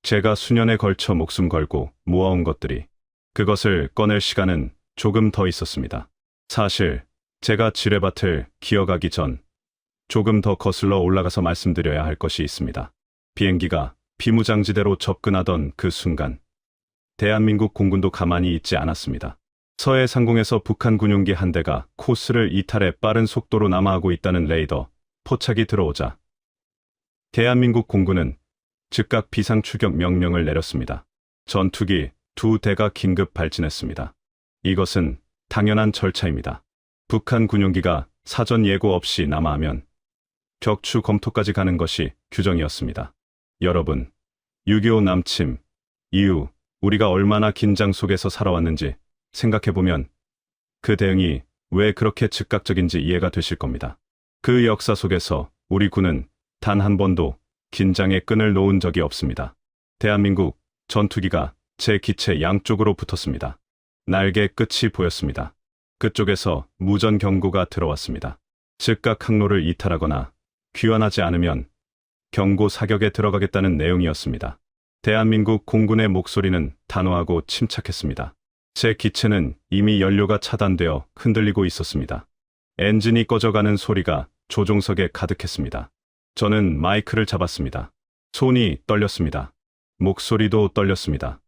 제가 수년에 걸쳐 목숨 걸고 모아온 것들이, 그것을 꺼낼 시간은 조금 더 있었습니다. 사실 제가 지뢰밭을 기어가기 전 조금 더 거슬러 올라가서 말씀드려야 할 것이 있습니다. 비행기가 비무장지대로 접근하던 그 순간 대한민국 공군도 가만히 있지 않았습니다. 서해 상공에서 북한 군용기 한 대가 코스를 이탈해 빠른 속도로 남하하고 있다는 레이더 포착이 들어오자 대한민국 공군은 즉각 비상 출격 명령을 내렸습니다. 전투기 두 대가 긴급 발진했습니다. 이것은 당연한 절차입니다. 북한 군용기가 사전 예고 없이 남하하면 격추 검토까지 가는 것이 규정이었습니다. 여러분, 6.25 남침 이후 우리가 얼마나 긴장 속에서 살아왔는지 생각해보면 그 대응이 왜 그렇게 즉각적인지 이해가 되실 겁니다. 그 역사 속에서 우리 군은 단 한 번도 긴장의 끈을 놓은 적이 없습니다. 대한민국 전투기가 제 기체 양쪽으로 붙었습니다. 날개 끝이 보였습니다. 그쪽에서 무전 경고가 들어왔습니다. 즉각 항로를 이탈하거나 귀환하지 않으면 경고 사격에 들어가겠다는 내용이었습니다. 대한민국 공군의 목소리는 단호하고 침착했습니다. 제 기체는 이미 연료가 차단되어 흔들리고 있었습니다. 엔진이 꺼져가는 소리가 조종석에 가득했습니다. 저는 마이크를 잡았습니다. 손이 떨렸습니다. 목소리도 떨렸습니다.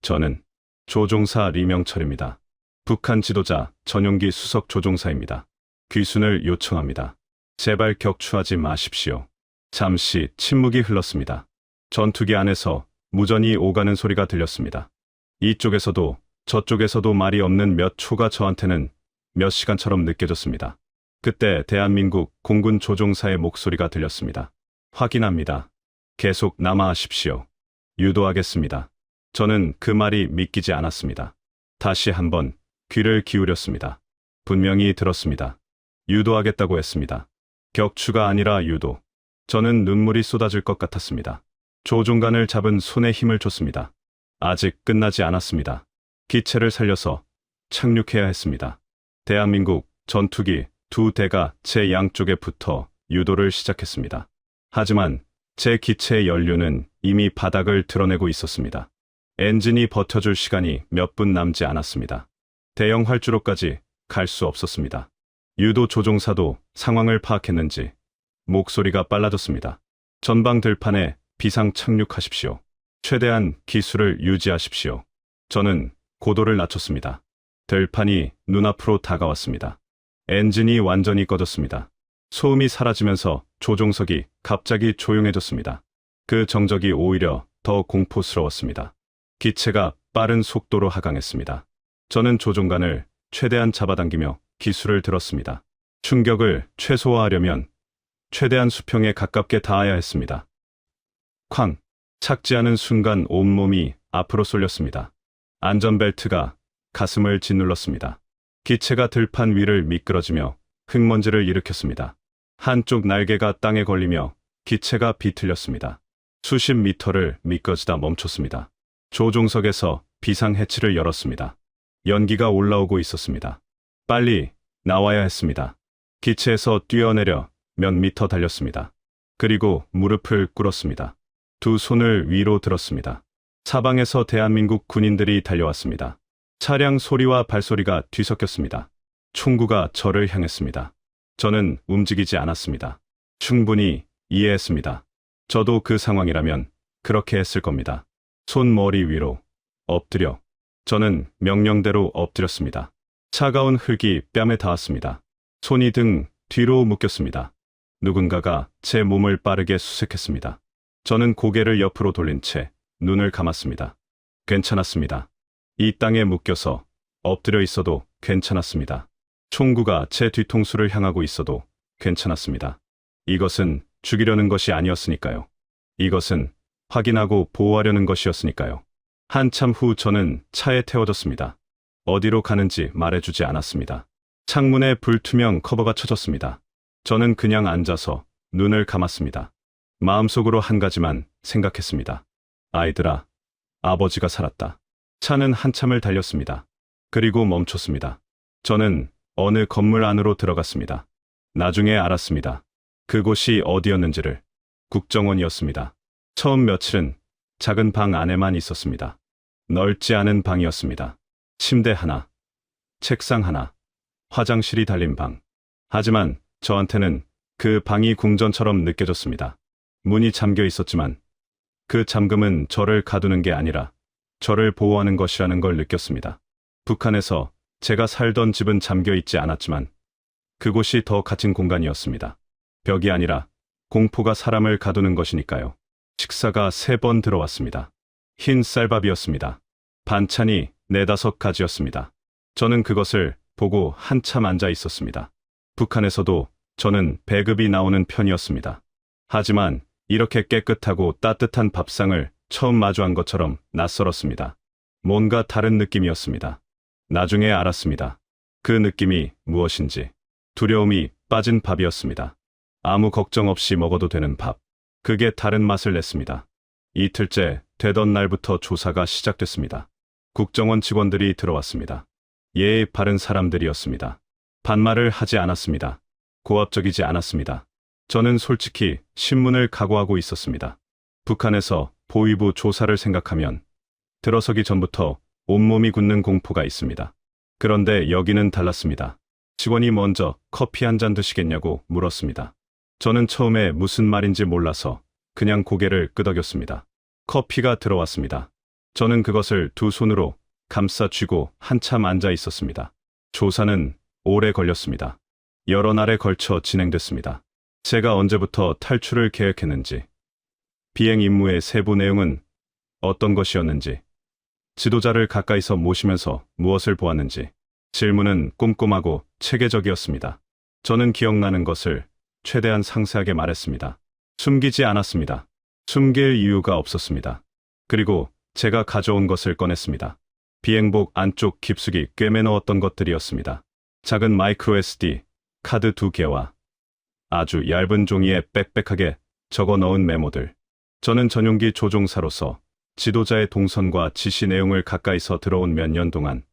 저는 조종사 리명철입니다. 북한 지도자 전용기 수석 조종사입니다. 귀순을 요청합니다. 제발 격추하지 마십시오. 잠시 침묵이 흘렀습니다. 전투기 안에서 무전이 오가는 소리가 들렸습니다. 이쪽에서도 저쪽에서도 말이 없는 몇 초가 저한테는 몇 시간처럼 느껴졌습니다. 그때 대한민국 공군 조종사의 목소리가 들렸습니다. 확인합니다. 계속 남하하십시오. 유도하겠습니다. 저는 그 말이 믿기지 않았습니다. 다시 한번 귀를 기울였습니다. 분명히 들었습니다. 유도하겠다고 했습니다. 격추가 아니라 유도. 저는 눈물이 쏟아질 것 같았습니다. 조종관을 잡은 손에 힘을 줬습니다. 아직 끝나지 않았습니다. 기체를 살려서 착륙해야 했습니다. 대한민국 전투기 두 대가 제 양쪽에 붙어 유도를 시작했습니다. 하지만 제 기체의 연료는 이미 바닥을 드러내고 있었습니다. 엔진이 버텨줄 시간이 몇 분 남지 않았습니다. 대형 활주로까지 갈 수 없었습니다. 유도 조종사도 상황을 파악했는지 목소리가 빨라졌습니다. 전방 들판에 비상 착륙하십시오. 최대한 기술을 유지하십시오. 저는 고도를 낮췄습니다. 들판이 눈앞으로 다가왔습니다. 엔진이 완전히 꺼졌습니다. 소음이 사라지면서 조종석이 갑자기 조용해졌습니다. 그 정적이 오히려 더 공포스러웠습니다. 기체가 빠른 속도로 하강했습니다. 저는 조종관을 최대한 잡아당기며 기술을 들었습니다. 충격을 최소화하려면 최대한 수평에 가깝게 닿아야 했습니다. 쾅! 착지하는 순간 온몸이 앞으로 쏠렸습니다. 안전벨트가 가슴을 짓눌렀습니다. 기체가 들판 위를 미끄러지며 흙먼지를 일으켰습니다. 한쪽 날개가 땅에 걸리며 기체가 비틀렸습니다. 수십 미터를 미끄러지다 멈췄습니다. 조종석에서 비상해치를 열었습니다. 연기가 올라오고 있었습니다. 빨리 나와야 했습니다. 기체에서 뛰어내려 몇 미터 달렸습니다. 그리고 무릎을 꿇었습니다. 두 손을 위로 들었습니다. 사방에서 대한민국 군인들이 달려왔습니다. 차량 소리와 발소리가 뒤섞였습니다. 총구가 저를 향했습니다. 저는 움직이지 않았습니다. 충분히 이해했습니다. 저도 그 상황이라면 그렇게 했을 겁니다. 손머리 위로 엎드려. 저는 명령대로 엎드렸습니다. 차가운 흙이 뺨에 닿았습니다. 손이 등 뒤로 묶였습니다. 누군가가 제 몸을 빠르게 수색했습니다. 저는 고개를 옆으로 돌린 채 눈을 감았습니다. 괜찮았습니다. 이 땅에 묶여서 엎드려 있어도 괜찮았습니다. 총구가 제 뒤통수를 향하고 있어도 괜찮았습니다. 이것은 죽이려는 것이 아니었으니까요. 이것은 확인하고 보호하려는 것이었으니까요. 한참 후 저는 차에 태워졌습니다. 어디로 가는지 말해주지 않았습니다. 창문에 불투명 커버가 쳐졌습니다. 저는 그냥 앉아서 눈을 감았습니다. 마음속으로 한 가지만 생각했습니다. 아이들아, 아버지가 살았다. 차는 한참을 달렸습니다. 그리고 멈췄습니다. 저는 어느 건물 안으로 들어갔습니다. 나중에 알았습니다. 그곳이 어디였는지를. 국정원이었습니다. 처음 며칠은 작은 방 안에만 있었습니다. 넓지 않은 방이었습니다. 침대 하나, 책상 하나, 화장실이 달린 방. 하지만 저한테는 그 방이 궁전처럼 느껴졌습니다. 문이 잠겨 있었지만 그 잠금은 저를 가두는 게 아니라 저를 보호하는 것이라는 걸 느꼈습니다. 북한에서 제가 살던 집은 잠겨 있지 않았지만 그곳이 더 갇힌 공간이었습니다. 벽이 아니라 공포가 사람을 가두는 것이니까요. 식사가 3번 들어왔습니다. 흰 쌀밥이었습니다. 반찬이 4-5가지였습니다. 저는 그것을 보고 한참 앉아 있었습니다. 북한에서도 저는 배급이 나오는 편이었습니다. 하지만 이렇게 깨끗하고 따뜻한 밥상을 처음 마주한 것처럼 낯설었습니다. 뭔가 다른 느낌이었습니다. 나중에 알았습니다. 그 느낌이 무엇인지. 두려움이 빠진 밥이었습니다. 아무 걱정 없이 먹어도 되는 밥. 그게 다른 맛을 냈습니다. 이틀째 되던 날부터 조사가 시작됐습니다. 국정원 직원들이 들어왔습니다. 예의 바른 사람들이었습니다. 반말을 하지 않았습니다. 고압적이지 않았습니다. 저는 솔직히 신문을 각오하고 있었습니다. 북한에서 보위부 조사를 생각하면 들어서기 전부터 온몸이 굳는 공포가 있습니다. 그런데 여기는 달랐습니다. 직원이 먼저 커피 한 잔 드시겠냐고 물었습니다. 저는 처음에 무슨 말인지 몰라서 그냥 고개를 끄덕였습니다. 커피가 들어왔습니다. 저는 그것을 두 손으로 감싸 쥐고 한참 앉아 있었습니다. 조사는 오래 걸렸습니다. 여러 날에 걸쳐 진행됐습니다. 제가 언제부터 탈출을 계획했는지, 비행 임무의 세부 내용은 어떤 것이었는지, 지도자를 가까이서 모시면서 무엇을 보았는지, 질문은 꼼꼼하고 체계적이었습니다. 저는 기억나는 것을 최대한 상세하게 말했습니다. 숨기지 않았습니다. 숨길 이유가 없었습니다. 그리고 제가 가져온 것을 꺼냈습니다. 비행복 안쪽 깊숙이 꿰매 넣었던 것들이었습니다. 작은 마이크로 SD 카드 2개와 아주 얇은 종이에 빽빽하게 적어 넣은 메모들. 저는 전용기 조종사로서 지도자의 동선과 지시 내용을 가까이서 들어온 몇 년 동안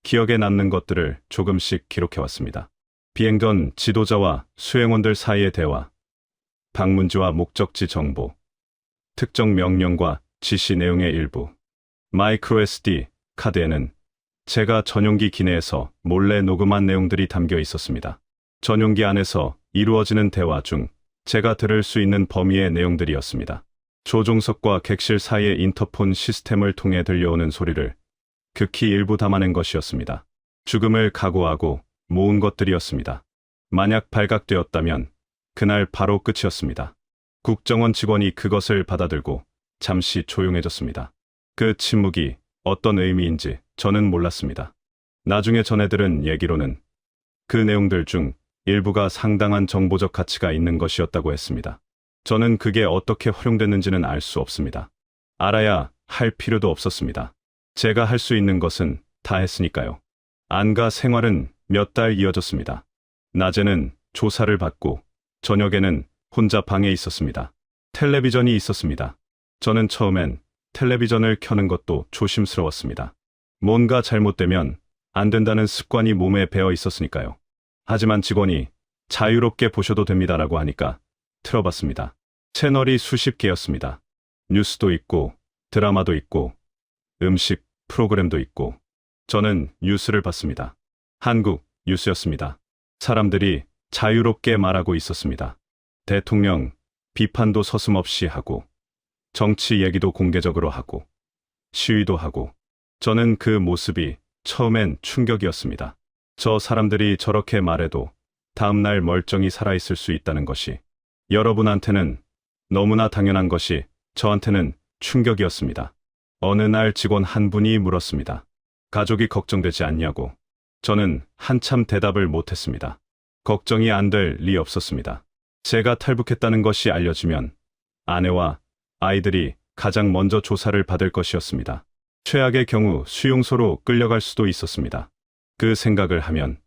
기억에 남는 것들을 조금씩 기록해왔습니다. 비행 전 지도자와 수행원들 사이의 대화, 방문지와 목적지 정보, 특정 명령과 지시 내용의 일부. 마이크로 SD 카드에는 제가 전용기 기내에서 몰래 녹음한 내용들이 담겨 있었습니다. 전용기 안에서 이루어지는 대화 중 제가 들을 수 있는 범위의 내용들이었습니다. 조종석과 객실 사이의 인터폰 시스템을 통해 들려오는 소리를 극히 일부 담아낸 것이었습니다. 죽음을 각오하고 모은 것들이었습니다. 만약 발각되었다면 그날 바로 끝이었습니다. 국정원 직원이 그것을 받아들고 잠시 조용해졌습니다. 그 침묵이 어떤 의미인지 저는 몰랐습니다. 나중에 전해들은 얘기로는 그 내용들 중 일부가 상당한 정보적 가치가 있는 것이었다고 했습니다. 저는 그게 어떻게 활용됐는지는 알 수 없습니다. 알아야 할 필요도 없었습니다. 제가 할 수 있는 것은 다 했으니까요. 안가 생활은 몇 달 이어졌습니다. 낮에는 조사를 받고 저녁에는 혼자 방에 있었습니다. 텔레비전이 있었습니다. 저는 처음엔 텔레비전을 켜는 것도 조심스러웠습니다. 뭔가 잘못되면 안 된다는 습관이 몸에 배어 있었으니까요. 하지만 직원이 자유롭게 보셔도 됩니다라고 하니까 틀어봤습니다. 채널이 수십 개였습니다. 뉴스도 있고 드라마도 있고 음식 프로그램도 있고 저는 뉴스를 봤습니다. 한국 뉴스였습니다. 사람들이 자유롭게 말하고 있었습니다. 대통령 비판도 서슴없이 하고 정치 얘기도 공개적으로 하고 시위도 하고 저는 그 모습이 처음엔 충격이었습니다. 저 사람들이 저렇게 말해도 다음날 멀쩡히 살아있을 수 있다는 것이 여러분한테는 너무나 당연한 것이 저한테는 충격이었습니다. 어느 날 직원 한 분이 물었습니다. 가족이 걱정되지 않냐고. 저는 한참 대답을 못했습니다. 걱정이 안 될 리 없었습니다. 제가 탈북했다는 것이 알려지면 아내와 아이들이 가장 먼저 조사를 받을 것이었습니다. 최악의 경우 수용소로 끌려갈 수도 있었습니다. 그 생각을 하면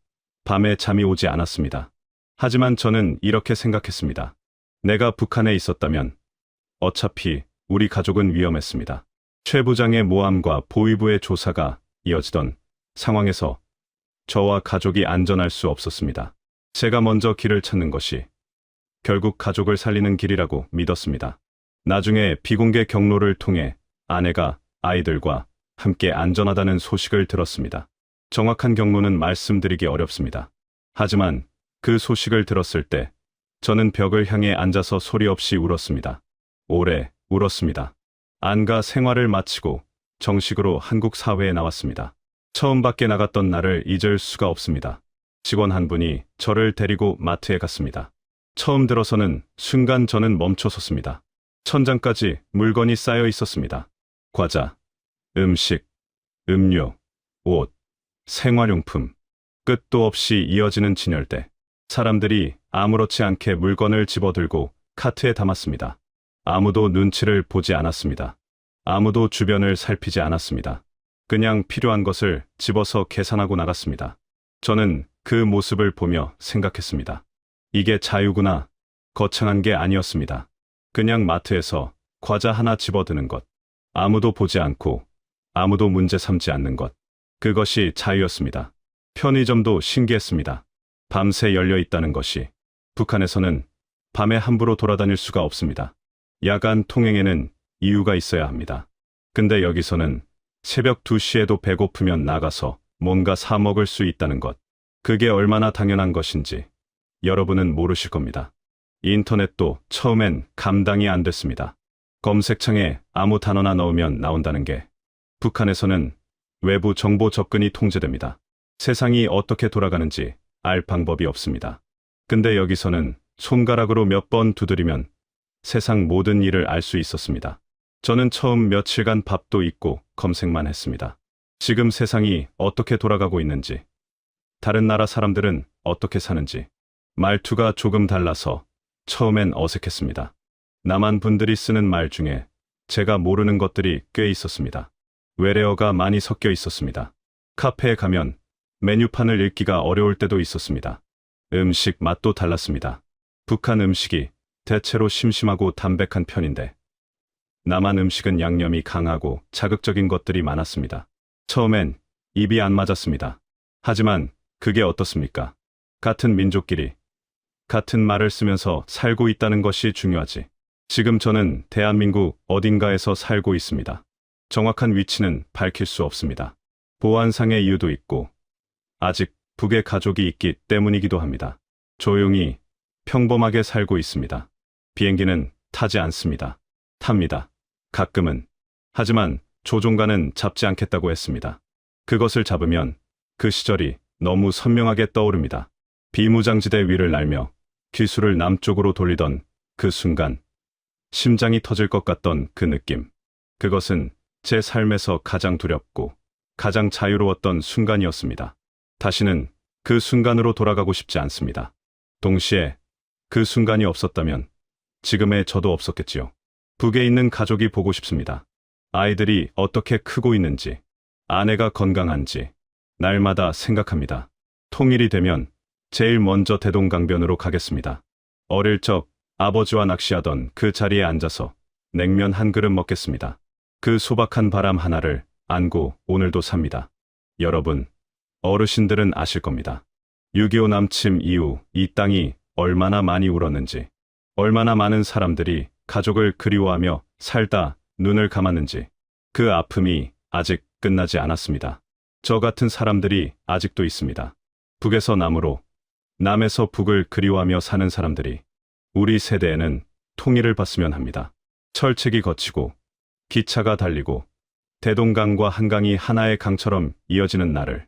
밤에 잠이 오지 않았습니다. 하지만 저는 이렇게 생각했습니다. 내가 북한에 있었다면 어차피 우리 가족은 위험했습니다. 최 부장의 모함과 보위부의 조사가 이어지던 상황에서 저와 가족이 안전할 수 없었습니다. 제가 먼저 길을 찾는 것이 결국 가족을 살리는 길이라고 믿었습니다. 나중에 비공개 경로를 통해 아내가 아이들과 함께 안전하다는 소식을 들었습니다. 정확한 경로는 말씀드리기 어렵습니다. 하지만 그 소식을 들었을 때 저는 벽을 향해 앉아서 소리 없이 울었습니다. 오래 울었습니다. 안가 생활을 마치고 정식으로 한국 사회에 나왔습니다. 처음 밖에 나갔던 날을 잊을 수가 없습니다. 직원 한 분이 저를 데리고 마트에 갔습니다. 처음 들어서는 순간 저는 멈춰섰습니다. 천장까지 물건이 쌓여 있었습니다. 과자, 음식, 음료, 옷, 생활용품, 끝도 없이 이어지는 진열대. 사람들이 아무렇지 않게 물건을 집어들고 카트에 담았습니다. 아무도 눈치를 보지 않았습니다. 아무도 주변을 살피지 않았습니다. 그냥 필요한 것을 집어서 계산하고 나갔습니다. 저는 그 모습을 보며 생각했습니다. 이게 자유구나. 거창한 게 아니었습니다. 그냥 마트에서 과자 하나 집어드는 것. 아무도 보지 않고 아무도 문제 삼지 않는 것. 그것이 자유였습니다. 편의점도 신기했습니다. 밤새 열려 있다는 것이. 북한에서는 밤에 함부로 돌아다닐 수가 없습니다. 야간 통행에는 이유가 있어야 합니다. 근데 여기서는 새벽 2시에도 배고프면 나가서 뭔가 사 먹을 수 있다는 것. 그게 얼마나 당연한 것인지 여러분은 모르실 겁니다. 인터넷도 처음엔 감당이 안 됐습니다. 검색창에 아무 단어나 넣으면 나온다는 게. 북한에서는 외부 정보 접근이 통제됩니다. 세상이 어떻게 돌아가는지 알 방법이 없습니다. 근데 여기서는 손가락으로 몇 번 두드리면 세상 모든 일을 알 수 있었습니다. 저는 처음 며칠간 밥도 잊고 검색만 했습니다. 지금 세상이 어떻게 돌아가고 있는지, 다른 나라 사람들은 어떻게 사는지, 말투가 조금 달라서 처음엔 어색했습니다. 남한 분들이 쓰는 말 중에 제가 모르는 것들이 꽤 있었습니다. 외래어가 많이 섞여 있었습니다. 카페에 가면 메뉴판을 읽기가 어려울 때도 있었습니다. 음식 맛도 달랐습니다. 북한 음식이 대체로 심심하고 담백한 편인데 남한 음식은 양념이 강하고 자극적인 것들이 많았습니다. 처음엔 입이 안 맞았습니다. 하지만 그게 어떻습니까? 같은 민족끼리 같은 말을 쓰면서 살고 있다는 것이 중요하지. 지금 저는 대한민국 어딘가에서 살고 있습니다. 정확한 위치는 밝힐 수 없습니다. 보안상의 이유도 있고 아직 북에 가족이 있기 때문이기도 합니다. 조용히 평범하게 살고 있습니다. 비행기는 타지 않습니다. 탑니다. 가끔은. 하지만 조종관은 잡지 않겠다고 했습니다. 그것을 잡으면 그 시절이 너무 선명하게 떠오릅니다. 비무장지대 위를 날며 귀수를 남쪽으로 돌리던 그 순간, 심장이 터질 것 같던 그 느낌. 그것은 제 삶에서 가장 두렵고 가장 자유로웠던 순간이었습니다. 다시는 그 순간으로 돌아가고 싶지 않습니다. 동시에 그 순간이 없었다면 지금의 저도 없었겠지요. 북에 있는 가족이 보고 싶습니다. 아이들이 어떻게 크고 있는지, 아내가 건강한지 날마다 생각합니다. 통일이 되면 제일 먼저 대동강변으로 가겠습니다. 어릴 적 아버지와 낚시하던 그 자리에 앉아서 냉면 한 그릇 먹겠습니다. 그 소박한 바람 하나를 안고 오늘도 삽니다. 여러분, 어르신들은 아실 겁니다. 6.25 남침 이후 이 땅이 얼마나 많이 울었는지, 얼마나 많은 사람들이 가족을 그리워하며 살다 눈을 감았는지, 그 아픔이 아직 끝나지 않았습니다. 저 같은 사람들이 아직도 있습니다. 북에서 남으로, 남에서 북을 그리워하며 사는 사람들이 우리 세대에는 통일을 받으면 합니다. 철책이 거치고 기차가 달리고 대동강과 한강이 하나의 강처럼 이어지는 날을,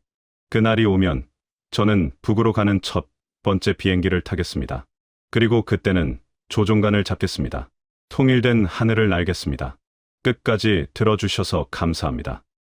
그날이 오면 저는 북으로 가는 첫 번째 비행기를 타겠습니다. 그리고 그때는 조종관을 잡겠습니다. 통일된 하늘을 날겠습니다. 끝까지 들어주셔서 감사합니다.